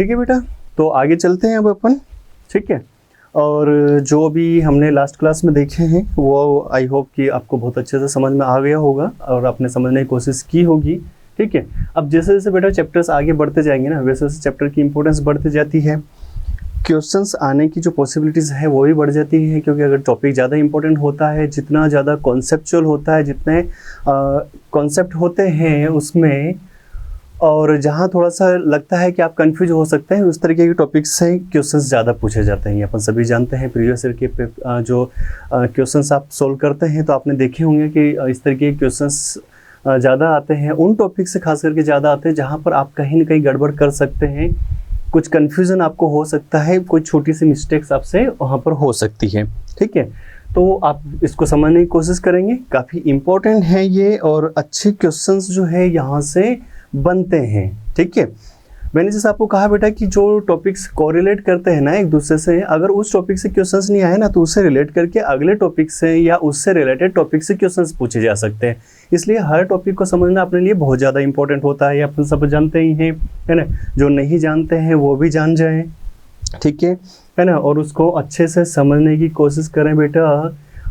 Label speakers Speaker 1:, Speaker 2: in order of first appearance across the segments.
Speaker 1: ठीक है बेटा, तो आगे चलते हैं अब अपन। ठीक है, और जो भी हमने लास्ट क्लास में देखे हैं वो आई होप कि आपको बहुत अच्छे से समझ में आ गया होगा और आपने समझने की कोशिश की होगी। ठीक है, अब जैसे जैसे बेटा चैप्टर्स आगे बढ़ते जाएंगे ना, वैसे वैसे चैप्टर की इंपॉर्टेंस बढ़ती जाती है, क्वेश्चंस आने की जो पॉसिबिलिटीज़ है वो भी बढ़ जाती है, क्योंकि अगर टॉपिक ज़्यादा इंपॉर्टेंट होता है, जितना ज़्यादा कॉन्सेप्चुअल होता है, जितने कॉन्सेप्ट होते हैं उसमें, और जहाँ थोड़ा सा लगता है कि आप कंफ्यूज हो सकते हैं, उस तरीके के टॉपिक्स से क्वेश्चंस ज़्यादा पूछे जाते हैं। अपन सभी जानते हैं प्रीवियस ईयर के जो क्वेश्चंस आप सोल्व करते हैं तो आपने देखे होंगे कि इस तरीके के क्वेश्चंस ज़्यादा आते हैं, उन टॉपिक से खास करके ज़्यादा आते हैं जहाँ पर आप कहीं ना कहीं गड़बड़ कर सकते हैं, कुछ कन्फ्यूज़न आपको हो सकता है, कोई छोटी सी मिस्टेक्स आपसे वहाँ पर हो सकती है। ठीक है, तो आप इसको समझने की कोशिश करेंगे, काफ़ी इम्पोर्टेंट है ये, और अच्छे क्वेश्चंस जो है यहाँ से बनते हैं। ठीक है, मैंने जैसे आपको कहा बेटा कि जो टॉपिक्स कोरिलेट करते हैं ना एक दूसरे से, अगर उस टॉपिक से क्वेश्चंस नहीं आए ना तो उससे रिलेट करके अगले टॉपिक से या उससे रिलेटेड टॉपिक से क्वेश्चंस पूछे जा सकते हैं। इसलिए हर टॉपिक को समझना अपने लिए बहुत ज़्यादा इंपॉर्टेंट होता है, ये अपन सब जानते ही हैं, है ना। जो नहीं जानते हैं वो भी जान जाएं, ठीक है ना, और उसको अच्छे से समझने की कोशिश करें बेटा।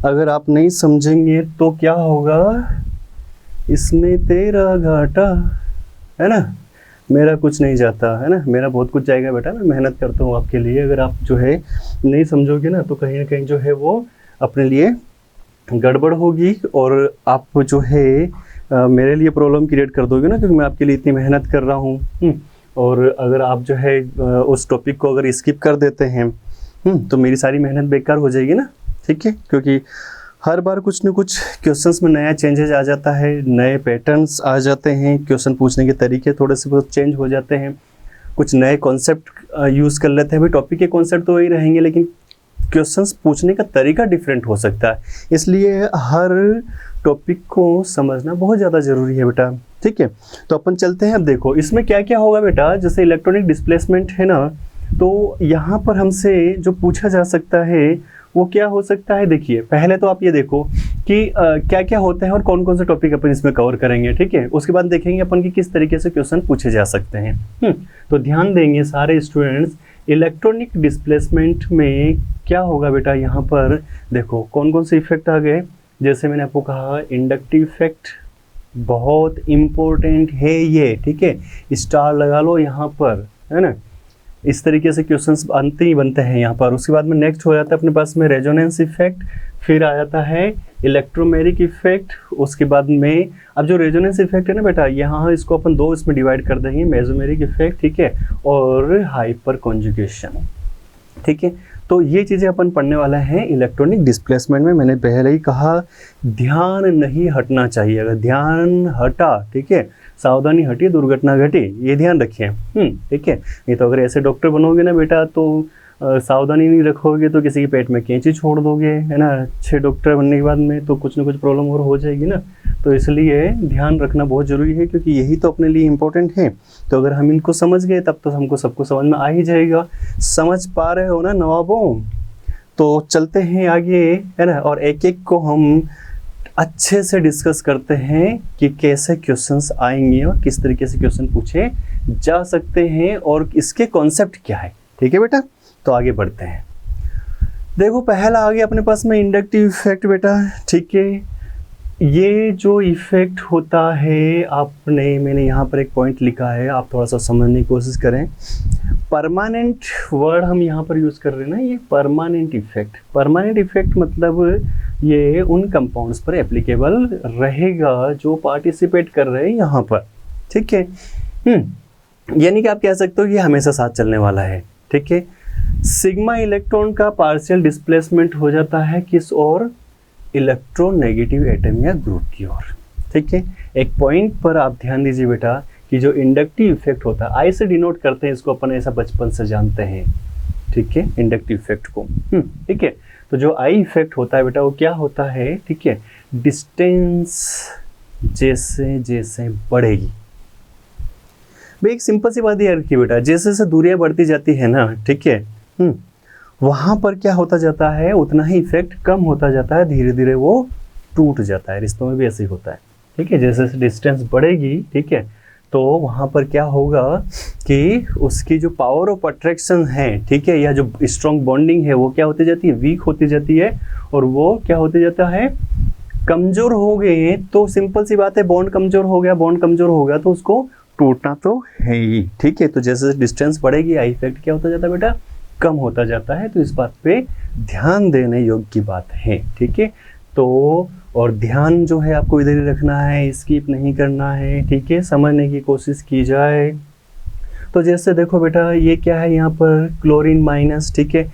Speaker 1: अगर आप नहीं समझेंगे तो क्या होगा, इसमें तेरा घाटा, है ना, मेरा कुछ नहीं जाता, है ना, मेरा बहुत कुछ जाएगा बेटा, मैं मेहनत करता हूँ आपके लिए। अगर आप जो है नहीं समझोगे ना तो कहीं ना कहीं जो है वो अपने लिए गड़बड़ होगी, और आप जो है मेरे लिए प्रॉब्लम क्रिएट कर दोगे ना, क्योंकि मैं आपके लिए इतनी मेहनत कर रहा हूँ। और अगर आप जो है उस टॉपिक को अगर स्किप कर देते हैं तो मेरी सारी मेहनत बेकार हो जाएगी ना। ठीक है, क्योंकि हर बार कुछ न कुछ क्वेश्चंस में नया चेंजेस आ जाता है, नए पैटर्न्स आ जाते हैं, क्वेश्चन पूछने के तरीके थोड़े से बहुत चेंज हो जाते हैं, कुछ नए कॉन्सेप्ट यूज़ कर लेते हैं। भाई टॉपिक के कॉन्सेप्ट तो वही रहेंगे, लेकिन क्वेश्चंस पूछने का तरीका डिफरेंट हो सकता है, इसलिए हर टॉपिक को समझना बहुत ज़्यादा ज़रूरी है बेटा। ठीक है, तो अपन चलते हैं। अब देखो इसमें क्या क्या होगा बेटा, जैसे इलेक्ट्रॉनिक डिस्प्लेसमेंट है ना, तो यहाँ पर हमसे जो पूछा जा सकता है वो क्या हो सकता है। देखिए पहले तो आप ये देखो कि क्या क्या होते हैं और कौन कौन से टॉपिक अपन इसमें कवर करेंगे। ठीक है, उसके बाद देखेंगे अपन कि किस तरीके से क्वेश्चन पूछे जा सकते हैं। तो ध्यान देंगे सारे स्टूडेंट्स, इलेक्ट्रॉनिक डिस्प्लेसमेंट में क्या होगा बेटा, यहाँ पर देखो कौन कौन से इफेक्ट आ गए। जैसे मैंने आपको कहा इंडक्टिव इफेक्ट बहुत इम्पोर्टेंट है ये, ठीक है, स्टार लगा लो यहाँ पर, है ना। इस तरीके से क्वेश्चंस बनते ही बनते हैं यहाँ पर। उसके बाद में नेक्स्ट हो जाता है अपने पास में रेजोनेंस इफेक्ट, फिर आ जाता है इलेक्ट्रोमेरिक इफेक्ट। उसके बाद में अब जो रेजोनेंस इफेक्ट है ना बेटा, यहाँ इसको अपन दो इसमें डिवाइड कर देंगे, मेसोमेरिक इफेक्ट, ठीक है, और हाइपर कॉन्जुगेशन। ठीक है, तो ये चीज़ें अपन पढ़ने वाला है इलेक्ट्रॉनिक डिस्प्लेसमेंट में। मैंने पहले ही कहा ध्यान नहीं हटना चाहिए, अगर ध्यान हटा, ठीक है, सावधानी हटी दुर्घटना घटी, ये ध्यान रखिए। ठीक है, नहीं तो अगर ऐसे डॉक्टर बनोगे ना बेटा तो सावधानी नहीं रखोगे तो किसी के पेट में कैंची छोड़ दोगे, है ना। अच्छे डॉक्टर बनने के बाद में तो कुछ ना कुछ प्रॉब्लम और हो जाएगी ना, तो इसलिए ध्यान रखना बहुत ज़रूरी है, क्योंकि यही तो अपने लिए इम्पोर्टेंट है। तो अगर हम इनको समझ गए तब तो हमको सबको समझ में आ ही जाएगा। समझ पा रहे हो ना नवाबों? तो चलते हैं आगे, है ना, और एक एक को हम अच्छे से डिस्कस करते हैं कि कैसे क्वेश्चंस आएंगे और किस तरीके से क्वेश्चन पूछे जा सकते हैं और इसके कॉन्सेप्ट क्या है। ठीक है बेटा, तो आगे बढ़ते हैं। देखो पहला आ गया अपने पास में इंडक्टिव इफेक्ट बेटा। ठीक है, ये जो इफेक्ट होता है मैंने यहाँ पर एक पॉइंट लिखा है, आप थोड़ा सा समझने की कोशिश करें। परमानेंट वर्ड हम यहाँ पर यूज़ कर रहे हैं ना, ये परमानेंट इफेक्ट। परमानेंट इफेक्ट मतलब ये उन कंपाउंड्स पर एप्लीकेबल रहेगा जो पार्टिसिपेट कर रहे हैं यहाँ पर। ठीक है, यानी कि आप कह सकते हो ये हमेशा साथ चलने वाला है। ठीक है, सिग्मा इलेक्ट्रॉन का पार्शियल डिस्प्लेसमेंट हो जाता है किस ओर, इलेक्ट्रोनेगेटिव एटम या ग्रुप की ओर। ठीक है, एक पॉइंट पर आप ध्यान दीजिए बेटा कि जो इंडक्टिव इफेक्ट होता है, आई से डिनोट करते हैं इसको, अपन ऐसा बचपन से जानते हैं। ठीक है, इंडक्टिव इफेक्ट को। ठीक है, तो जो आई इफेक्ट होता है बेटा वो क्या होता है, ठीक है, डिस्टेंस जैसे जैसे बढ़ेगी। भाई एक सिंपल सी बात याद रखिए बेटा, जैसे जैसे दूरियां बढ़ती जाती है ना, ठीक है, वहाँ पर क्या होता जाता है, उतना ही इफेक्ट कम होता जाता है, धीरे धीरे वो टूट जाता है। रिश्तों में भी ऐसे ही होता है। ठीक है, जैसे जैसे डिस्टेंस बढ़ेगी, ठीक है, तो वहाँ पर क्या होगा कि उसकी जो पावर ऑफ अट्रैक्शन है, ठीक है, या जो स्ट्रॉन्ग बॉन्डिंग है वो क्या होती जाती है, वीक होती जाती है, और वो क्या होते जाता है, कमज़ोर हो गए। तो सिंपल सी बात है, बॉन्ड कमज़ोर हो गया, बॉन्ड कमज़ोर हो गया तो उसको टूटना तो है ही, ठीक है। तो जैसे डिस्टेंस बढ़ेगी आई इफेक्ट क्या होता जाता है बेटा, कम होता जाता है। तो इस बात पे ध्यान देने योग्य की बात है, ठीक है। तो और ध्यान जो है आपको इधर ही रखना है, स्किप नहीं करना है, ठीक है, समझने की कोशिश की जाए। तो जैसे देखो बेटा ये क्या है यहाँ पर, क्लोरीन माइनस, ठीक है,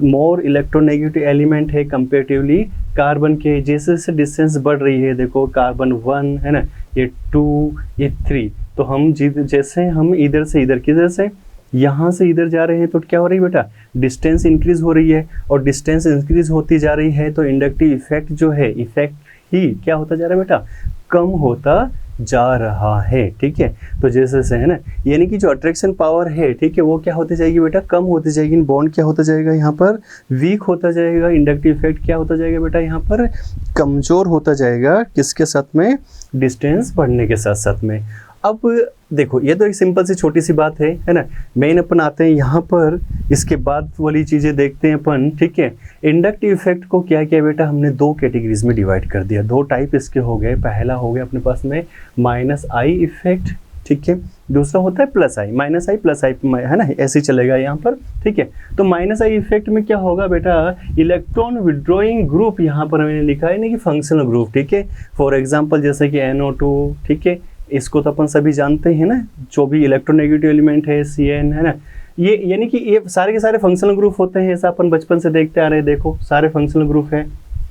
Speaker 1: मोर इलेक्ट्रोनेगेटिव एलिमेंट है कंपेरेटिवली कार्बन के। जैसे जैसे डिस्टेंस बढ़ रही है, देखो कार्बन 1 है ना, ये 2, ये 3, तो हम जैसे हम इधर से इधर, किधर से, यहाँ से इधर जा रहे हैं, तो क्या हो रही है बेटा, डिस्टेंस इंक्रीज हो रही है, और डिस्टेंस इंक्रीज होती जा रही है तो इंडक्टिव इफेक्ट जो है, इफेक्ट ही क्या होता जा रहा है बेटा, कम होता जा रहा है, ठीक है। तो जैसे से है ना, यानी कि जो अट्रैक्शन पावर है, ठीक है, वो क्या होती जाएगी बेटा, कम होती जाएगी। बॉन्ड क्या होता जाएगा यहाँ पर, वीक होता जाएगा। इंडक्टिव इफेक्ट क्या होता जाएगा बेटा, यहाँ पर कमज़ोर होता जाएगा, किसके साथ में, डिस्टेंस बढ़ने के साथ साथ में। अब देखो ये तो एक सिंपल सी छोटी सी बात है ना। मेन अपन आते हैं यहाँ पर, इसके बाद वाली चीज़ें देखते हैं अपन, ठीक है। इंडक्टिव इफेक्ट को क्या किया बेटा, हमने दो कैटेगरीज में डिवाइड कर दिया, दो टाइप इसके हो गए। पहला हो गया अपने पास में माइनस आई इफेक्ट, ठीक है, दूसरा होता है प्लस आई, माइनस आई प्लस आई, है ना, ऐसे ही चलेगा यहाँ पर, ठीक है। तो माइनस आई इफेक्ट में क्या होगा बेटा, इलेक्ट्रॉन विड्रॉइंग ग्रुप यहाँ पर मैंने लिखा है ना कि फंक्शनल ग्रुप, ठीक है। फॉर एग्जाम्पल जैसे कि NO2, ठीक है, इसको तो अपन सभी जानते हैं ना, जो भी इलेक्ट्रोनेगेटिव एलिमेंट है CN, है ना, ये यानी कि ये सारे के सारे फंक्शनल ग्रुप होते हैं, ऐसा अपन बचपन से देखते आ रहे हैं। देखो सारे फंक्शनल ग्रुप है,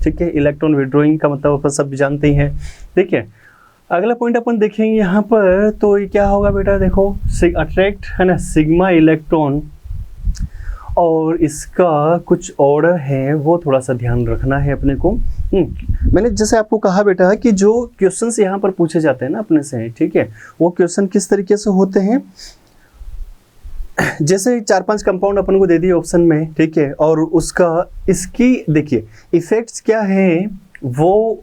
Speaker 1: ठीक है। इलेक्ट्रॉन विड्रॉइंग का मतलब अपन सब जानते ही हैं, ठीक है। अगला पॉइंट अपन देखेंगे यहाँ पर, तो ये क्या होगा बेटा, देखो अट्रैक्ट, है ना, सिग्मा इलेक्ट्रॉन, और इसका कुछ ऑर्डर है वो थोड़ा सा ध्यान रखना है अपने को। मैंने जैसे आपको कहा बेटा कि जो क्वेश्चंस यहाँ पर पूछे जाते हैं ना अपने से, ठीक है, वो क्वेश्चन किस तरीके से होते हैं, जैसे 4-5 कंपाउंड अपन को दे दिए ऑप्शन में, ठीक है, और उसका इसकी देखिए इफेक्ट्स क्या है वो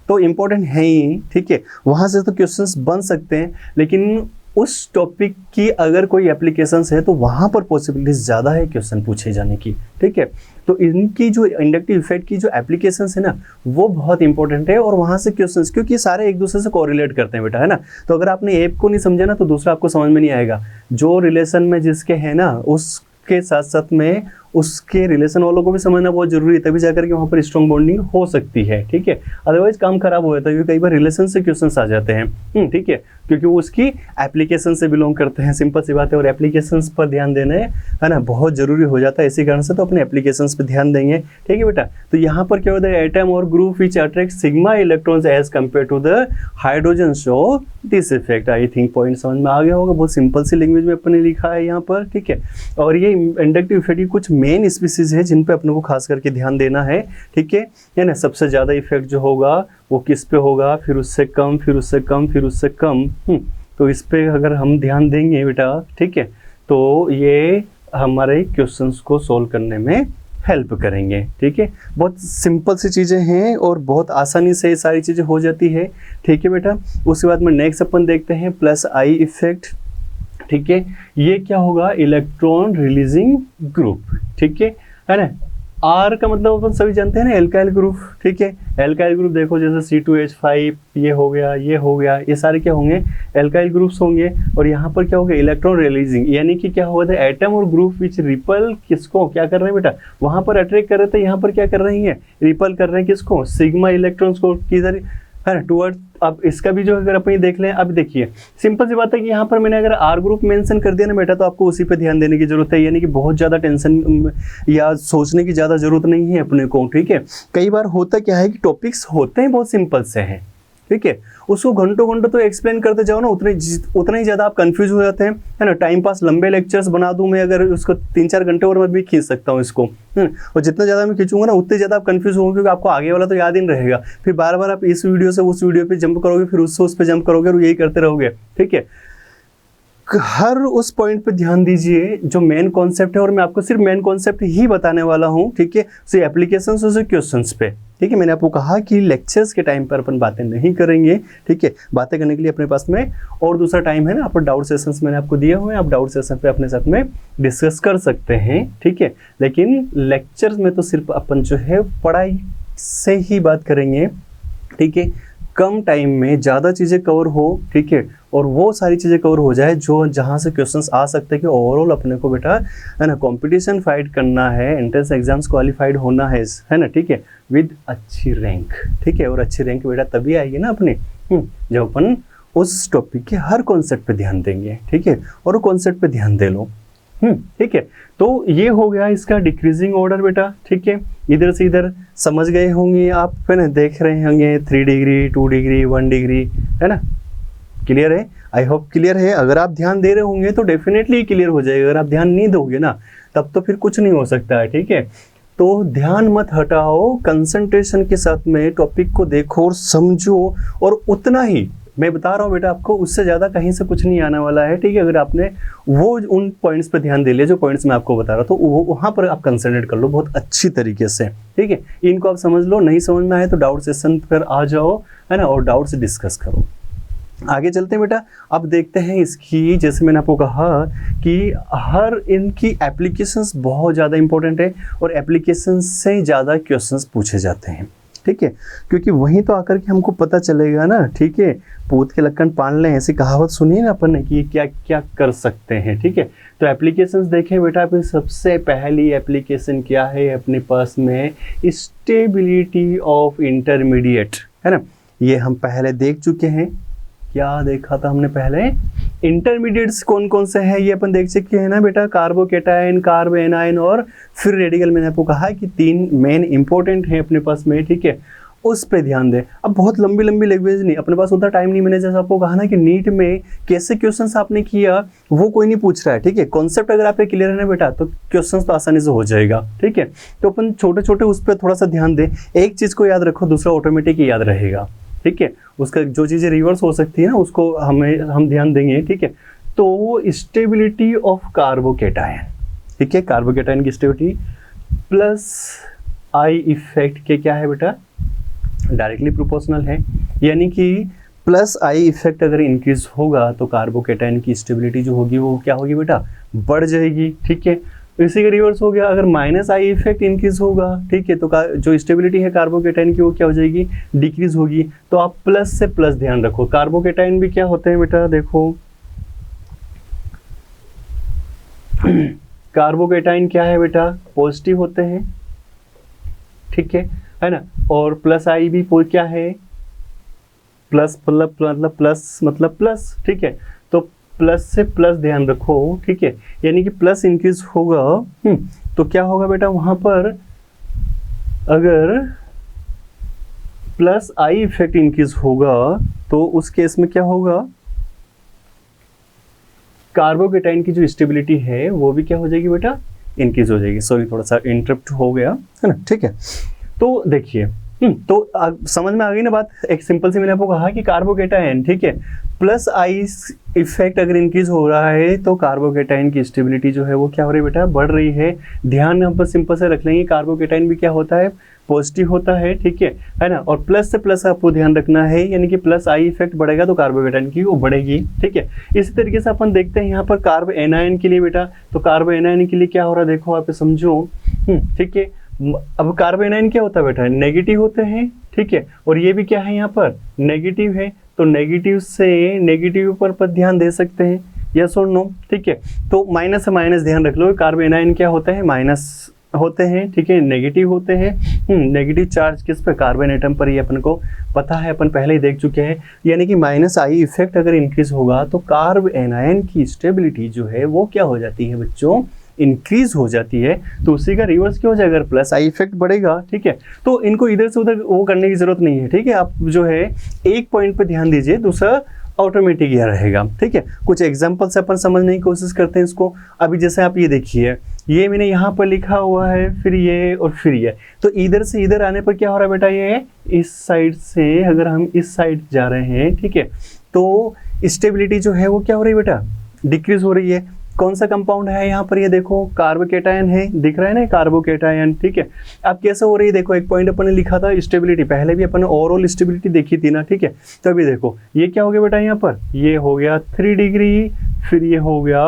Speaker 1: तो इम्पोर्टेंट है ही, ठीक है, वहाँ से तो क्वेश्चंस बन सकते हैं, लेकिन उस टॉपिक की अगर कोई एप्लीकेशंस है तो वहाँ पर पॉसिबिलिटीज ज़्यादा है क्वेश्चन पूछे जाने की, ठीक है। तो इनकी जो इंडक्टिव इफेक्ट की जो एप्लीकेशंस है ना वो बहुत इंपॉर्टेंट है, और वहाँ से क्वेश्चंस, क्योंकि सारे एक दूसरे से कोरिलेट करते हैं बेटा, है ना। तो अगर आपने एक को नहीं समझा ना तो दूसरा आपको समझ में नहीं आएगा। जो रिलेशन में जिसके है ना उसके साथ साथ में उसके रिलेशन वालों को भी समझना बहुत जरूरी है, तभी जाकर के वहाँ पर स्ट्रॉन्ग बॉन्डिंग हो सकती है, ठीक है। अदरवाइज काम खराब हो जाता है, क्योंकि कई बार रिलेशन से क्वेश्चंस आ जाते हैं, ठीक है, क्योंकि वो उसकी एप्लीकेशन से बिलोंग करते हैं, सिंपल सी बात है। और एप्लीकेशंस पर ध्यान देना है ना बहुत जरूरी हो जाता है, इसी कारण से तो अपने एप्लीकेशंस पर ध्यान देंगे, ठीक है बेटा। तो यहाँ पर क्या होता है, एटम और group which attract sigma electrons as compared to the hydrogen show this effect. I think point समझ में आ गया होगा, बहुत सिंपल सी लैंग्वेज में अपने लिखा है यहाँ पर, ठीक है। और ये इंडक्टिव इफेक्ट की कुछ मेन स्पीसीज है जिन पे अपने को खास करके ध्यान देना है, ठीक है ना। सबसे ज़्यादा इफेक्ट जो होगा वो किस पे होगा, फिर उससे कम, फिर उससे कम, फिर उससे कम। तो इस पे अगर हम ध्यान देंगे बेटा, ठीक है, तो ये हमारे क्वेश्चंस को सॉल्व करने में हेल्प करेंगे, ठीक है। बहुत सिंपल सी चीज़ें हैं और बहुत आसानी से ये सारी चीज़ें हो जाती है, ठीक है बेटा। उसके बाद में नेक्स्ट अपन देखते हैं प्लस आई इफेक्ट, ठीक है। ये क्या होगा, इलेक्ट्रॉन रिलीजिंग ग्रुप, ठीक है ना। आर का मतलब अपन सभी जानते हैं ना, एल्काइल ग्रुप, ठीक है। एल्काइल ग्रुप देखो जैसे C2H5 ये हो गया, ये हो गया, ये सारे क्या होंगे, एल्काइल ग्रुप्स होंगे। और यहाँ पर क्या होगा, इलेक्ट्रॉन रिलीजिंग, यानी कि क्या होगा, एटम और ग्रुप विच रिपल किसको क्या कर रहे हैं बेटा, वहाँ पर अट्रैक्ट कर रहे थे, यहाँ पर क्या कर रही है, रिपल कर रहे हैं किसको, सिग्मा इलेक्ट्रॉन्स को, किधर, है ना, टुवर्ड। अब इसका भी जो अगर अपन देख लें, अब देखिए सिंपल सी बात है कि यहाँ पर मैंने अगर आर ग्रुप मेंशन कर दिया ना बेटा, तो आपको उसी पे ध्यान देने की जरूरत है, यानी कि बहुत ज़्यादा टेंशन या सोचने की ज़्यादा जरूरत नहीं है अपने को, ठीक है। कई बार होता क्या है कि टॉपिक्स होते हैं बहुत सिंपल से हैं, ठीक है, उसको घंटों घंटों तो एक्सप्लेन करते जाओ ना, उतना ही ज़्यादा आप कंफ्यूज हो जाते हैं, है ना। टाइम पास लंबे लेक्चर्स बना दूं मैं, अगर उसको 3-4 घंटे और मैं भी खींच सकता हूँ इसको, और जितना ज़्यादा मैं खींचूंगा ना उतने ज़्यादा आप कंफ्यूज होंगे, क्योंकि आपको आगे वाला तो याद ही नहीं रहेगा। फिर बार बार आप इस वीडियो से उस वीडियो पे जंप करोगे, फिर उससे उस पर जंप करोगे, और यही करते रहोगे, ठीक है। हर उस पॉइंट पे ध्यान दीजिए जो मेन कॉन्सेप्ट है, और मैं आपको सिर्फ मेन कॉन्सेप्ट ही बताने वाला हूँ, ठीक है। एप्लीकेशंस और क्वेश्चंस पे, ठीक है। मैंने आपको कहा कि लेक्चर्स के टाइम पर अपन बातें नहीं करेंगे, ठीक है। बातें करने के लिए अपने पास में और दूसरा टाइम है ना, आप डाउट सेशंस मैंने आपको दिए हुए हैं, आप डाउट सेशन पे अपने साथ में डिस्कस कर सकते हैं, ठीक है। लेकिन लेक्चर्स में तो सिर्फ अपन जो है पढ़ाई से ही बात करेंगे, ठीक है। कम टाइम में ज़्यादा चीज़ें कवर हो, ठीक है, और वो सारी चीज़ें कवर हो जाए जो जहाँ से क्वेश्चंस आ सकते हैं कि ओवरऑल अपने को बेटा है ना कंपटीशन फाइट करना है, एंट्रेंस एग्जाम्स क्वालिफाइड होना है ना, ठीक है, विद अच्छी रैंक, ठीक है। और अच्छी रैंक बेटा तभी आएगी ना अपने जब अपन उस टॉपिक के हर कॉन्सेप्ट पे ध्यान देंगे, ठीक है, और वो कॉन्सेप्ट पे ध्यान दे लो, ठीक है। तो ये हो गया इसका डिक्रीजिंग ऑर्डर बेटा, ठीक है। इधर से इधर समझ गए होंगे आप, है ना, देख रहे होंगे 3 डिग्री 2 डिग्री 1 डिग्री, है ना, क्लियर है। आई होप क्लियर है। अगर आप ध्यान दे रहे होंगे तो डेफिनेटली क्लियर हो जाएगा। अगर आप ध्यान नहीं दोगे ना तब तो फिर कुछ नहीं हो सकता है, ठीक है। तो ध्यान मत हटाओ, कंसंट्रेशन के साथ में टॉपिक को देखो और समझो, और उतना ही मैं बता रहा हूँ बेटा आपको, उससे ज़्यादा कहीं से कुछ नहीं आने वाला है, ठीक है। अगर आपने वो उन पॉइंट्स पे ध्यान दे लिया जो पॉइंट्स मैं आपको बता रहा हूँ, तो वो वहाँ पर आप कंसंट्रेट कर लो बहुत अच्छी तरीके से, ठीक है। इनको आप समझ लो, नहीं समझ में आए तो डाउट सेशन पर आ जाओ, है ना, और डाउट से डिस्कस करो। आगे चलते हैं बेटा। अब देखते हैं इसकी, जैसे मैंने आपको कहा कि हर इनकी एप्लीकेशंस बहुत ज़्यादा इंपॉर्टेंट है और एप्लीकेशन से ज़्यादा क्वेश्चंस पूछे जाते हैं, ठीक है, क्योंकि वहीं तो आकर के हमको पता चलेगा ना, ठीक है। पूत के लक्कन पान लें, ऐसी कहावत सुनी है ना अपन ने कि क्या क्या कर सकते हैं, ठीक है। तो एप्लीकेशंस देखें बेटा, फिर सबसे पहली एप्लीकेशन क्या है अपने पास में, स्टेबिलिटी ऑफ इंटरमीडिएट, है ना। ये हम पहले देख चुके हैं। क्या देखा था हमने पहले, इंटरमीडिएट्स कौन कौन से हैं ये अपन देख चुके हैं ना बेटा, कार्बोकेटायन, कार्ब एनायन और फिर रेडिकल। मैंने आपको कहा कि 3 मेन इंपॉर्टेंट हैं अपने पास में, ठीक है, उस पे ध्यान दें। अब बहुत लंबी लंबी लैंग्वेज नहीं, अपने पास उतना टाइम नहीं। मैंने जैसे आपको कहा ना कि नीट में कैसे क्वेश्चंस आपने किया वो कोई नहीं पूछ रहा है, ठीक है। कॉन्सेप्ट अगर आपके क्लियर है ना बेटा तो क्वेश्चंस तो आसानी से हो जाएगा, ठीक है। तो अपन छोटे छोटे उस पर थोड़ा सा ध्यान दें। एक चीज़ को याद रखो, दूसरा ऑटोमेटिक याद रहेगा, ठीक है। उसका जो चीज़ें रिवर्स हो सकती है ना उसको हम ध्यान देंगे, ठीक है। तो स्टेबिलिटी ऑफ कार्बोकेटायन, ठीक है, कार्बोकेटायन की स्टेबिलिटी प्लस आई इफेक्ट के क्या है बेटा, डायरेक्टली प्रोपोर्शनल है, यानी कि प्लस आई इफेक्ट अगर इंक्रीज होगा तो कार्बोकेटायन की स्टेबिलिटी जो होगी वो क्या होगी बेटा, बढ़ जाएगी, ठीक है। इसी का रिवर्स हो गया, अगर माइनस आई इफेक्ट इंक्रीज होगा, ठीक है, तो जो स्टेबिलिटी है कार्बोकेटायन की वो क्या हो जाएगी, डिक्रीज होगी। तो आप प्लस से प्लस ध्यान रखो। कार्बोकेटायन भी क्या होते हैं बेटा, देखो कार्बोकेटायन क्या है बेटा, पॉजिटिव होते हैं, ठीक है ना। और प्लस आई भी क्या है, प्लस मतलब प्लस, ठीक है। तो प्लस से प्लस ध्यान रखो, ठीक है, यानी कि प्लस इंक्रीज होगा तो क्या होगा बेटा, वहां पर अगर प्लस आई इफेक्ट इंक्रीज होगा तो उस केस में क्या होगा, कार्बोकेटायन की जो स्टेबिलिटी है वो भी क्या हो जाएगी बेटा, इंक्रीज हो जाएगी। सॉरी थोड़ा सा इंटरप्ट हो गया, है ना, ठीक है। तो देखिए तो समझ में आ गई ना बात। एक सिंपल सी मैंने आपको कहा कि कार्बोकेटायन, ठीक है, प्लस आई इफेक्ट अगर इंक्रीज हो रहा है तो कार्बोकेटायन की स्टेबिलिटी जो है वो क्या हो रही है बेटा, बढ़ रही है। ध्यान हम पर सिंपल से रख लेंगे, कार्बोकेटायन भी क्या होता है, पॉजिटिव होता है, ठीक है ना। और प्लस से प्लस आपको ध्यान रखना है, यानी कि प्लस आई इफेक्ट बढ़ेगा तो कार्बोकेटायन की वो बढ़ेगी, ठीक है। इसी तरीके से अपन देखते हैं यहाँ पर कार्ब एनायन के लिए बेटा, तो कार्ब एनायन के लिए क्या हो रहा है देखो, आप समझो, ठीक है। अब कार्ब एनायन क्या होता है बेटा, नेगेटिव होते हैं, ठीक है, और ये भी क्या है यहाँ पर नेगेटिव है, तो नेगेटिव से नेगेटिव पर ध्यान दे सकते हैं, यस और नो, ठीक है। तो माइनस से माइनस ध्यान रख लो, कार्ब एनायन क्या होते हैं, माइनस होते हैं, ठीक है, नेगेटिव होते हैं। नेगेटिव चार्ज किस पे, कार्बन एटम पर, ये अपन को पता है, अपन पहले ही देख चुके हैं। यानी कि माइनस आई इफेक्ट अगर इंक्रीज होगा तो कार्ब एनायन की स्टेबिलिटी जो है वो क्या हो जाती है बच्चों, इंक्रीज हो जाती है। तो उसी का रिवर्स क्या हो जाएगा, अगर प्लस आई इफेक्ट बढ़ेगा, ठीक है। तो इनको इधर से उधर वो करने की जरूरत नहीं है, ठीक है। आप जो है एक पॉइंट पे ध्यान दीजिए, दूसरा ऑटोमेटिक यह रहेगा, ठीक है। कुछ एग्जांपल से अपन समझने की कोशिश करते हैं इसको। अभी जैसे आप ये देखिए, ये मैंने यहाँ पर लिखा हुआ है, फिर ये और फिर ये, तो इधर से इधर आने पर क्या हो रहा है बेटा, ये इस साइड से अगर हम इस साइड जा रहे हैं, ठीक है, तो स्टेबिलिटी जो है वो क्या हो रही है बेटा, डिक्रीज हो रही है। कौन सा कंपाउंड है यहाँ पर, ये देखो कार्बोकेटायन है, दिख रहा है ना कार्बोकेटायन, ठीक है। अब कैसे हो रही है देखो, एक पॉइंट अपन ने लिखा था स्टेबिलिटी, पहले भी अपन ने ओवरऑल स्टेबिलिटी देखी थी ना, ठीक है। तो अभी देखो ये क्या हो गया बेटा, यहाँ पर ये हो गया 3 डिग्री, फिर ये हो गया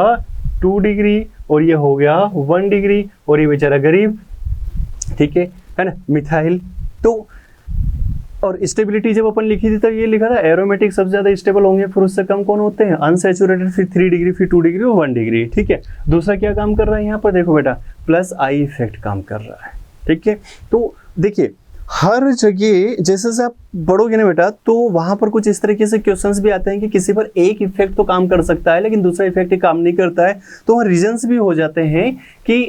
Speaker 1: 2 डिग्री, और ये हो गया 1 डिग्री, और ये बेचारा गरीब, ठीक है ना, मिथाइल। तो और स्टेबिलिटी जब अपन लिखी थी तो ये लिखा था एरोमेटिक सबसे ज्यादा स्टेबल होंगे, फिर उससे कम कौन होते हैं, अनसैचुरेटेड, फिर 3 डिग्री, फिर 2 डिग्री और 1 डिग्री, ठीक है। दूसरा क्या काम कर रहा है यहाँ पर देखो बेटा, प्लस आई इफेक्ट काम कर रहा है, ठीक है। तो देखिए हर जगह जैसे जैसे आप बढ़ोगे ना बेटा, तो वहां पर कुछ इस तरीके से क्वेश्चंस भी आते हैं कि किसी पर एक इफेक्ट तो काम कर सकता है लेकिन दूसरा इफेक्ट काम नहीं करता है, तो वहाँ रीजंस भी हो जाते हैं कि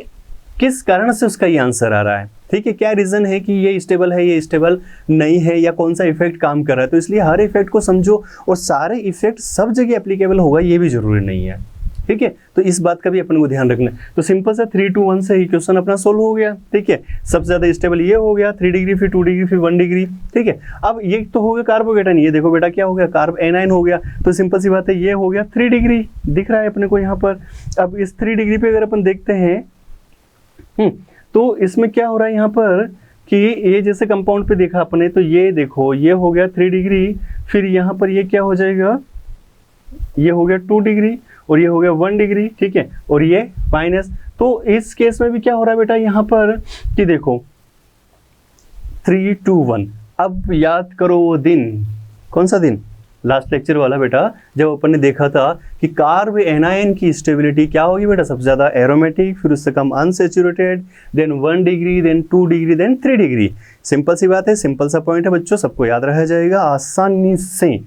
Speaker 1: किस कारण से उसका ये आंसर आ रहा है, ठीक है, क्या रीजन है कि ये स्टेबल है, ये स्टेबल नहीं है, या कौन सा इफेक्ट काम कर रहा है। तो इसलिए हर इफेक्ट को समझो, और सारे इफेक्ट सब जगह एप्लीकेबल होगा ये भी जरूरी नहीं है, ठीक है। तो इस बात का भी अपन को ध्यान रखना है। तो सिंपल सा 3 to 1 से ही क्वेश्चन अपना सोल्व हो गया, ठीक है। सबसे ज्यादा स्टेबल ये हो गया 3 डिग्री, फिर 2 डिग्री, फिर 1 डिग्री, ठीक है। अब ये तो हो गया कार्बोकेटायन, ये देखो बेटा क्या हो गया, कार्ब एनायन हो गया। तो सिंपल सी बात है, ये हो गया 3 डिग्री, दिख रहा है अपने को यहाँ पर। अब इस 3 डिग्री पे अगर अपन देखते हैं तो इसमें क्या हो रहा है यहाँ पर कि ये जैसे कंपाउंड पे देखा अपने, तो ये देखो ये हो गया 3 डिग्री, फिर यहाँ पर ये क्या हो जाएगा, ये हो गया 2 डिग्री, और ये हो गया 1 डिग्री, ठीक है, और ये माइनस। तो इस केस में भी क्या हो रहा है बेटा यहाँ पर कि देखो 3 to 1। अब याद करो वो दिन, कौन सा दिन, लास्ट लेक्चर वाला बेटा, जब अपन ने देखा था कि कार्ब एनायन की स्टेबिलिटी क्या होगी बेटा, सबसे ज्यादा एरोमेटिक, फिर उससे कम unsaturated, then 1 degree, then 2 degree, then 3 degree. Simple सी बात है, सिंपल सा पॉइंट है बच्चों, सबको याद रह जाएगा। आसानी से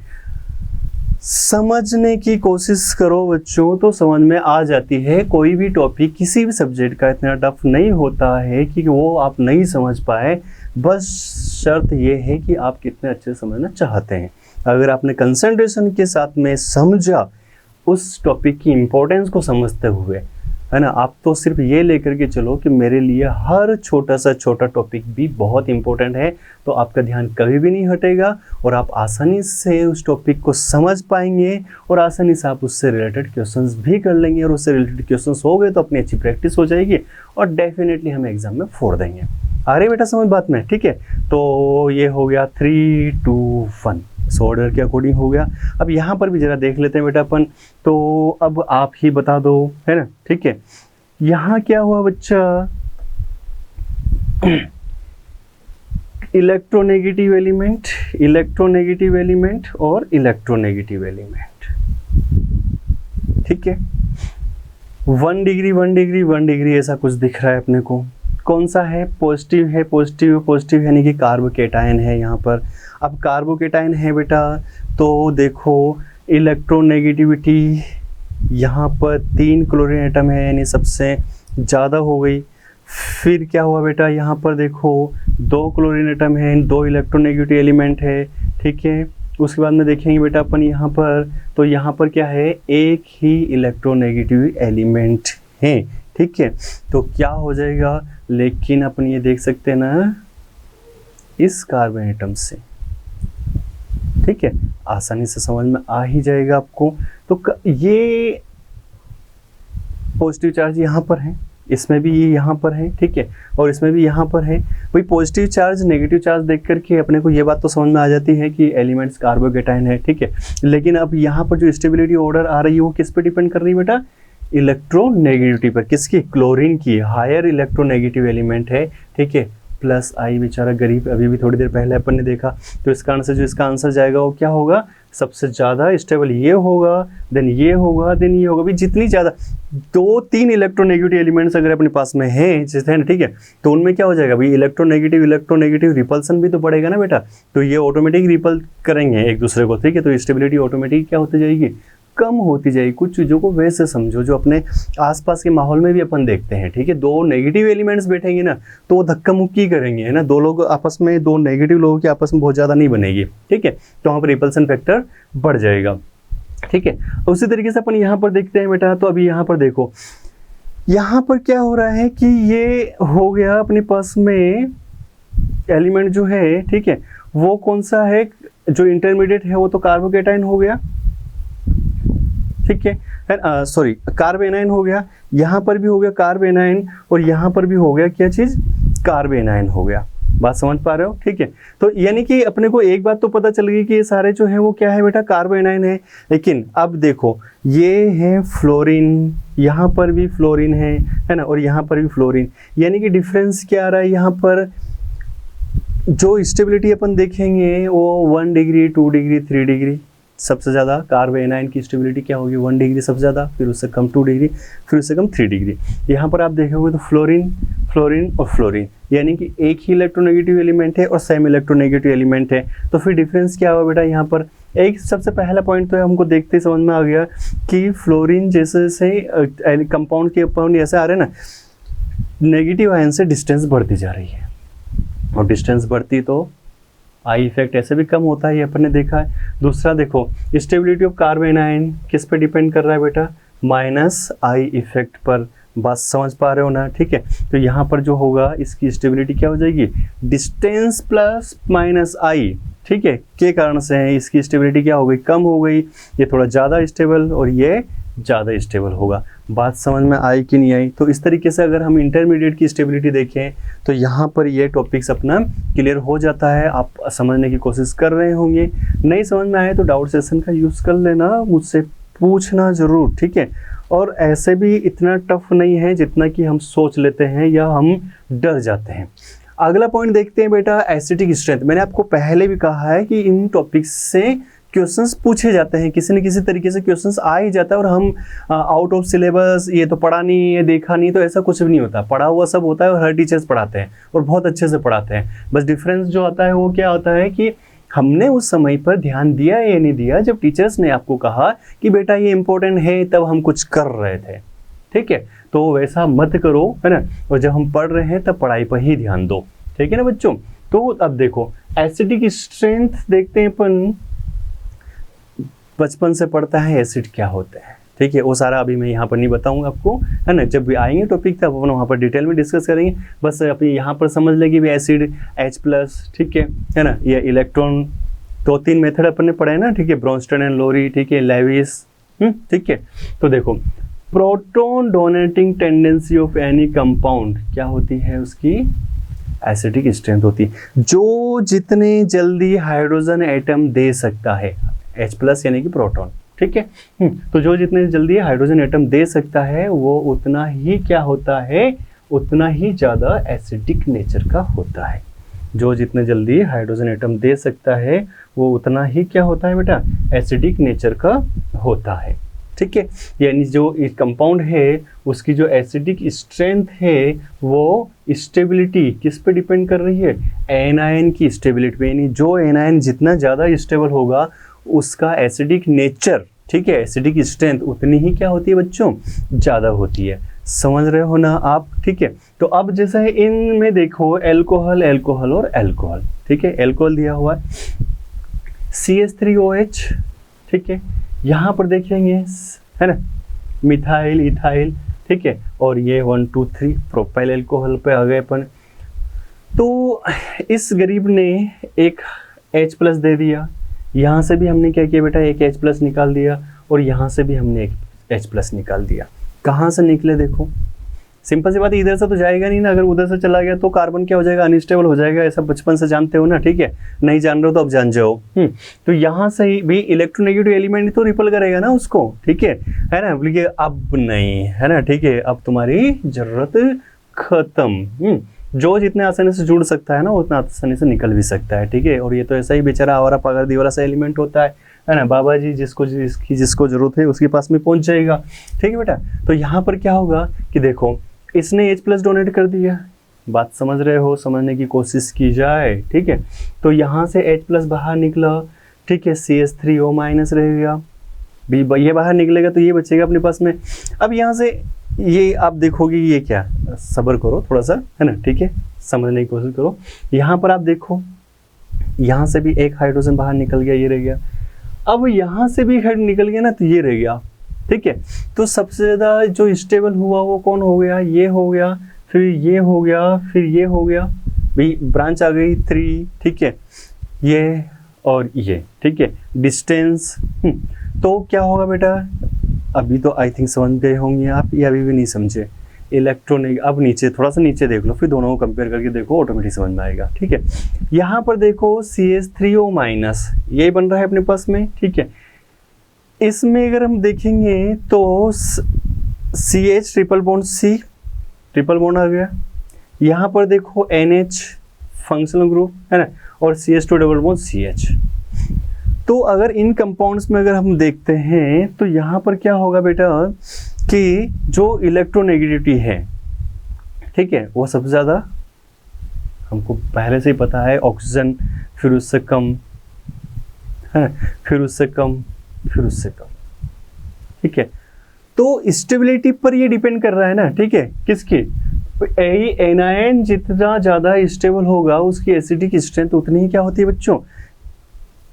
Speaker 1: समझने की कोशिश करो बच्चों तो समझ में आ जाती है। कोई भी टॉपिक किसी भी सब्जेक्ट का इतना टफ नहीं होता है कि वो आप नहीं समझ पाए, बस शर्त ये है कि आप कितने अच्छे समझना चाहते हैं। अगर आपने कंसंट्रेशन के साथ में समझा, उस टॉपिक की इम्पोर्टेंस को समझते हुए, है ना, आप तो सिर्फ ये लेकर के चलो कि मेरे लिए हर छोटा सा छोटा टॉपिक भी बहुत इंपॉर्टेंट है, तो आपका ध्यान कभी भी नहीं हटेगा और आप आसानी से उस टॉपिक को समझ पाएंगे और आसानी से आप उससे रिलेटेड क्वेश्चंस भी कर लेंगे, और उससे रिलेटेड क्वेश्चंस हो गए तो अपनी अच्छी प्रैक्टिस हो जाएगी और डेफिनेटली हम एग्जाम में फोड़ देंगे। आ रही बेटा समझ बात में, ठीक है। तो ये हो गया 3 to 1, इस ऑर्डर के अकॉर्डिंग हो गया। अब यहाँ पर भी जरा देख लेते हैं बेटा अपन, तो अब आप ही बता दो, है ना, ठीक है। यहाँ क्या हुआ बच्चा, इलेक्ट्रोनेगेटिव एलिमेंट, इलेक्ट्रोनेगेटिव एलिमेंट और इलेक्ट्रोनेगेटिव एलिमेंट, ठीक है। 1 डिग्री 1 डिग्री 1 डिग्री ऐसा कुछ दिख रहा है अपने को। कौन सा है, पॉजिटिव है, पॉजिटिव पॉजिटिव यानी कि कार्बोकेटायन है यहाँ पर। अब कार्बोकेटायन है बेटा, तो देखो इलेक्ट्रोनेगेटिविटी यहाँ पर 3 क्लोरीन एटम है, यानी सबसे ज़्यादा हो गई। फिर क्या हुआ बेटा, यहाँ पर देखो 2 क्लोरीन एटम है, 2 इलेक्ट्रोनेगेटिव एलिमेंट है, ठीक है। उसके बाद में देखेंगे बेटा अपन यहाँ पर, तो यहाँ पर क्या है, एक ही इलेक्ट्रोनेगेटिव एलिमेंट है, ठीक है। तो क्या हो जाएगा, लेकिन अपन ये देख सकते हैं ना इस कार्बन एटम से, ठीक है, आसानी से समझ में आ ही जाएगा आपको। तो ये पॉजिटिव चार्ज यहाँ पर है, इसमें भी ये यहाँ पर है, ठीक है, और इसमें भी यहाँ पर है। वही पॉजिटिव चार्ज नेगेटिव चार्ज देख करके अपने को ये बात तो समझ में आ जाती है कि एलिमेंट्स कार्बोकेटायन है, ठीक है। लेकिन अब यहाँ पर जो स्टेबिलिटी ऑर्डर आ रही है वो किस पे डिपेंड कर रही है बेटा, इलेक्ट्रोनेगेटिविटी पर। किसकी, क्लोरीन की, हायर इलेक्ट्रोनेगेटिव एलिमेंट है, ठीक है। प्लस आई बेचारा गरीब, अभी भी थोड़ी देर पहले अपन ने देखा। तो इसका आंसर, जो इसका आंसर जाएगा वो क्या होगा, सबसे ज़्यादा स्टेबल ये होगा, देन ये होगा, देन ये होगा। भी जितनी ज़्यादा 2-3 इलेक्ट्रोनेगेटिव एलिमेंट्स अगर अपने पास में हैं, जैसे है ना, ठीक है, तो उनमें क्या हो जाएगा भाई, इलेक्ट्रोनेगेटिव रिपल्सन भी तो बढ़ेगा ना बेटा, तो ये ऑटोमेटिक रिपल करेंगे एक दूसरे को, ठीक है। तो स्टेबिलिटी ऑटोमेटिक क्या होती जाएगी, कम होती जाएगी। कुछ चीज़ों को वैसे समझो जो अपने आसपास के माहौल में भी अपन देखते हैं, ठीक है। 2 नेगेटिव एलिमेंट्स बैठेंगे ना तो वो धक्का मुक्की करेंगे, है ना। 2 लोग आपस में, 2 नेगेटिव लोगों के आपस में बहुत ज़्यादा नहीं बनेगी, ठीक है। तो वहाँ पर रिपल्सन फैक्टर बढ़ जाएगा, ठीक है। उसी तरीके से अपन यहाँ पर देखते हैं बेटा, तो अभी यहाँ पर देखो, यहाँ पर क्या हो रहा है कि ये हो गया अपने पास में एलिमेंट जो है, ठीक है, वो कौन सा है, जो इंटरमीडिएट है वो तो कार्बोकेटायन हो गया, ठीक है है, सॉरी कार्ब एनायन हो गया, यहाँ पर भी हो गया कार्ब एनायन, और यहाँ पर भी हो गया क्या चीज़, कार्ब एनायन हो गया। बात समझ पा रहे हो? ठीक है, तो यानी कि अपने को एक बात तो पता चल गई कि ये सारे जो है वो क्या है बेटा, कार्ब एनायन है। लेकिन अब देखो ये है फ्लोरीन, यहाँ पर भी फ्लोरीन है ना, और यहाँ पर भी फ्लोरीन, यानी कि डिफरेंस क्या आ रहा है यहाँ पर, जो स्टेबिलिटी अपन देखेंगे वो 1 डिग्री 2 डिग्री 3 डिग्री, सबसे ज़्यादा कार्ब एनायन की स्टेबिलिटी क्या होगी, 1 डिग्री सबसे ज़्यादा, फिर उससे कम 2 डिग्री, फिर उससे कम 3 डिग्री। यहाँ पर आप देखोगे तो फ्लोरीन फ्लोरीन और फ्लोरीन, यानी कि एक ही इलेक्ट्रोनेगेटिव एलिमेंट है और सेम इलेक्ट्रोनेगेटिव एलिमेंट है। तो फिर डिफरेंस क्या हुआ बेटा यहाँ पर, एक सबसे पहला पॉइंट तो हमको देखते ही समझ में आ गया कि फ्लोरीन जैसे से कंपाउंड के अपॉन ऐसे आ रहे हैं ना, नेगेटिव आयन से डिस्टेंस बढ़ती जा रही है, और डिस्टेंस बढ़ती तो आई इफेक्ट ऐसे भी कम होता है, ये अपन ने देखा है। दूसरा देखो स्टेबिलिटी ऑफ कार्ब एनायन किस पे डिपेंड कर रहा है बेटा, माइनस आई इफेक्ट पर। बात समझ पा रहे हो ना? ठीक है, तो यहाँ पर जो होगा इसकी स्टेबिलिटी क्या हो जाएगी, डिस्टेंस प्लस माइनस आई, ठीक है, के कारण से है इसकी स्टेबिलिटी क्या हो गई, कम हो गई, ये थोड़ा ज़्यादा स्टेबल और ये ज़्यादा स्टेबल होगा। बात समझ में आई कि नहीं आई? तो इस तरीके से अगर हम इंटरमीडिएट की स्टेबिलिटी देखें तो यहाँ पर ये टॉपिक्स अपना क्लियर हो जाता है। आप समझने की कोशिश कर रहे होंगे, नहीं समझ में आए तो डाउट सेशन का यूज़ कर लेना, मुझसे पूछना ज़रूर, ठीक है। और ऐसे भी इतना टफ नहीं है जितना कि हम सोच लेते हैं या हम डर जाते हैं। अगला पॉइंट देखते हैं बेटा, एसिडिक स्ट्रेंथ। मैंने आपको पहले भी कहा है कि इन टॉपिक्स से क्वेश्चंस पूछे जाते हैं, किसी न किसी तरीके से क्वेश्चंस आ ही जाता है, और हम आउट ऑफ सिलेबस ये तो पढ़ा नहीं, ये देखा नहीं, तो ऐसा कुछ भी नहीं होता। पढ़ा हुआ सब होता है और हर टीचर्स पढ़ाते हैं और बहुत अच्छे से पढ़ाते हैं। बस डिफरेंस जो आता है वो क्या होता है कि हमने उस समय पर ध्यान दिया या नहीं दिया, जब टीचर्स ने आपको कहा कि बेटा ये इंपॉर्टेंट है तब हम कुछ कर रहे थे, ठीक है। तो वैसा मत करो, है ना, और जब हम पढ़ रहे हैं तब पढ़ाई पर ही ध्यान दो, ठीक है ना बच्चों। तो अब देखो एसिडिक स्ट्रेंथ देखते हैं अपन, बचपन से पढ़ता है एसिड क्या होते हैं, ठीक है, वो सारा अभी मैं यहाँ पर नहीं बताऊंगा आपको, है ना। जब भी आएंगे टॉपिक तब अपन वहाँ पर डिटेल में डिस्कस करेंगे। बस अपनी यहाँ पर समझ लेगी भी एसिड H+, ठीक है ना। ये इलेक्ट्रॉन 2-3 मेथड अपन ने पढ़े ना, ठीक है, ब्रोंस्टन एंड लोरी, ठीक है, लेविस, ठीक है। तो देखो proton donating tendency of any compound क्या होती है, उसकी एसिडिक स्ट्रेंथ होती है। जो जितने जल्दी हाइड्रोजन एटम दे सकता है, H+ यानी कि प्रोटॉन, ठीक है, तो जो जितने जल्दी हाइड्रोजन एटम दे सकता है वो उतना ही क्या होता है, उतना ही ज़्यादा एसिडिक नेचर का होता है। जो जितने जल्दी हाइड्रोजन एटम दे सकता है वो उतना ही क्या होता है बेटा, एसिडिक नेचर का होता है, ठीक है। यानी जो एक कंपाउंड है उसकी जो एसिडिक स्ट्रेंथ है वो स्टेबिलिटी किस पे डिपेंड कर रही है, एनायन की स्टेबिलिटी पे। यानी जो एनायन जितना ज़्यादा स्टेबल होगा उसका एसिडिक नेचर, ठीक है, एसिडिक स्ट्रेंथ उतनी ही क्या होती है बच्चों, ज़्यादा होती है। समझ रहे हो ना आप? ठीक है, तो अब जैसे इनमें देखो एल्कोहल, एल्कोहल और एल्कोहल, ठीक है, एल्कोहल दिया हुआ है CH3OH, ठीक है, यहाँ पर देखेंगे है ना, मिथाइल, इथाइल, ठीक है, और ये 1 2 3 प्रोपाइल एल्कोहल पे आ गए अपन। तो इस गरीब ने एक H+ दे दिया, यहाँ से भी हमने क्या किया बेटा, एक H+ निकाल दिया, और यहाँ से भी हमने एक H+ निकाल दिया। कहाँ से निकले देखो, सिंपल सी बात है, इधर से तो जाएगा नहीं ना, अगर उधर से चला गया तो कार्बन क्या हो जाएगा, अनस्टेबल हो जाएगा। ऐसा बचपन से जानते हो ना, ठीक है, नहीं जान रहे हो तो अब जान जाओ। तो यहाँ से भी इलेक्ट्रोनेगेटिव एलिमेंट तो रिपल करेगा ना उसको, ठीक है ना, बोलिए अब नहीं, है ना, ठीक है, अब तुम्हारी जरूरत खत्म। जो जितने आसानी से जुड़ सकता है ना उतना आसानी से निकल भी सकता है, ठीक है। और ये तो ऐसा ही बेचारा आवारा पागल वाला सा एलिमेंट होता है ना, बाबा जी जिसको जरूरत है उसके पास में पहुंच जाएगा, ठीक है बेटा। तो यहाँ पर क्या होगा कि देखो इसने H+ डोनेट कर दिया, बात समझ रहे हो, समझने की कोशिश की जाए, ठीक है। तो यहाँ से H+ बाहर निकला, ठीक है, CH3O- रह गया, ये बाहर निकलेगा तो ये बचेगा अपने पास में। अब यहाँ से ये आप देखोगे ये क्या, सब्र करो थोड़ा सा, है ना, ठीक है, समझने की कोशिश करो। यहाँ पर आप देखो यहाँ से भी एक हाइड्रोजन बाहर निकल गया, ये रह गया। अब यहाँ से भी हेड निकल गया ना, तो ये रह गया, ठीक है। तो सबसे ज़्यादा जो स्टेबल हुआ वो कौन हो गया, ये हो गया, फिर ये हो गया, फिर ये हो गया, भाई ब्रांच आ गई 3, ठीक है, ये और ये, ठीक है, डिस्टेंस। तो क्या होगा बेटा, अभी तो आई थिंक समझ गए होंगे आप, या अभी भी नहीं समझे? इलेक्ट्रॉनिक, अब नीचे थोड़ा सा नीचे देख लो, फिर दोनों को कंपेयर करके देखो, ऑटोमेटिक समझ में आएगा। ठीक है, यहाँ पर देखो CH3O-, यही बन रहा है अपने पास में। ठीक है, इसमें अगर हम देखेंगे तो CH triple bond C, triple bond आ गया। यहाँ पर देखो NH फंक्शनल ग्रुप है ना, और CH2 डबल बॉन्ड CH। तो अगर इन कंपाउंड्स में अगर हम देखते हैं तो यहाँ पर क्या होगा बेटा कि जो इलेक्ट्रोनेगेटिविटी है, ठीक है, वो सबसे ज़्यादा हमको पहले से ही पता है, ऑक्सीजन, फिर उससे कम है, फिर उससे कम, फिर उससे कम। ठीक है, तो स्टेबिलिटी पर ये डिपेंड कर रहा है ना। ठीक है, किसकी? एनायन जितना ज़्यादा स्टेबल होगा उसकी एसिडिक स्ट्रेंथ उतनी ही क्या होती है बच्चों?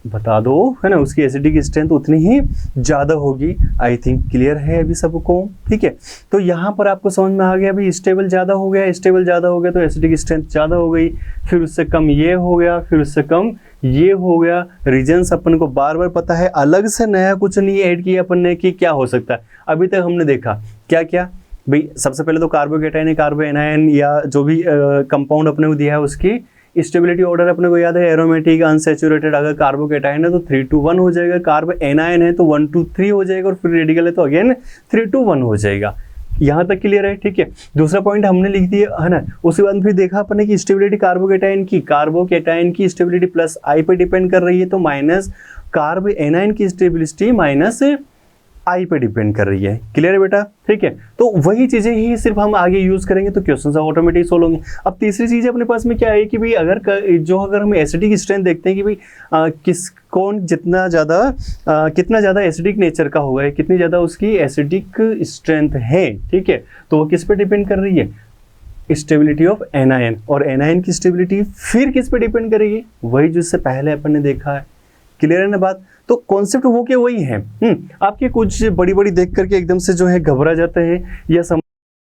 Speaker 1: बता दो, है ना, उसकी एसिडिक स्ट्रेंथ उतनी ही ज़्यादा होगी। आई थिंक क्लियर है अभी सबको। ठीक है, तो यहाँ पर आपको समझ में आ गया अभी, स्टेबल ज़्यादा हो गया, स्टेबल ज़्यादा हो गया तो एसिडिक स्ट्रेंथ ज़्यादा हो गई, फिर उससे कम ये हो गया, फिर उससे कम ये हो गया। रीजन्स अपन को बार बार पता है, अलग से नया कुछ नहीं ऐड किया अपन ने कि क्या हो सकता है। अभी तक हमने देखा क्या क्या भाई, सबसे पहले तो कार्बोकेटाइन, कार्बो एनायन या जो भी कंपाउंड अपने को दिया है उसकी स्टेबिलिटी ऑर्डर अपने को याद है, एरोमेटिक, अनसैचुरेटेड। अगर कार्बोकेटाइन है तो 3 to 1 हो जाएगा, कार्बो एनायन है तो 1 to 3 हो जाएगा, और फिर रेडिकल है तो अगेन 3 to 1 हो जाएगा। यहाँ तक क्लियर है? ठीक है, दूसरा पॉइंट हमने लिख दिया है ना। उसके बाद फिर देखा अपन ने कि स्टेबिलिटी कार्बोकेटाइन की स्टेबिलिटी प्लस आई पे डिपेंड कर रही है, तो माइनस कार्बो एनायन की स्टेबिलिटी माइनस आई पे डिपेंड कर रही है। क्लियर है बेटा? ठीक है, तो वही चीजें ही सिर्फ हम आगे यूज करेंगे तो क्वेश्चन ऑटोमेटिक सोल्व होंगे। अब तीसरी चीज अपने पास में क्या है कि भाई अगर हम एसिडिक स्ट्रेंथ देखते हैं कि भाई कौन जितना ज़्यादा कितना ज़्यादा एसिडिक नेचर का होगा, कितनी ज़्यादा उसकी एसिडिक स्ट्रेंथ है। ठीक है, तो वो किस पे डिपेंड कर रही है? स्टेबिलिटी ऑफ एनायन, और एनायन की स्टेबिलिटी फिर किस पे डिपेंड करेगी? वही जिससे पहले अपन ने देखा है। क्लियर है ना बात? तो कॉन्सेप्ट वो के वही है। आपके कुछ बड़ी बड़ी देख करके एकदम से जो है घबरा जाते हैं या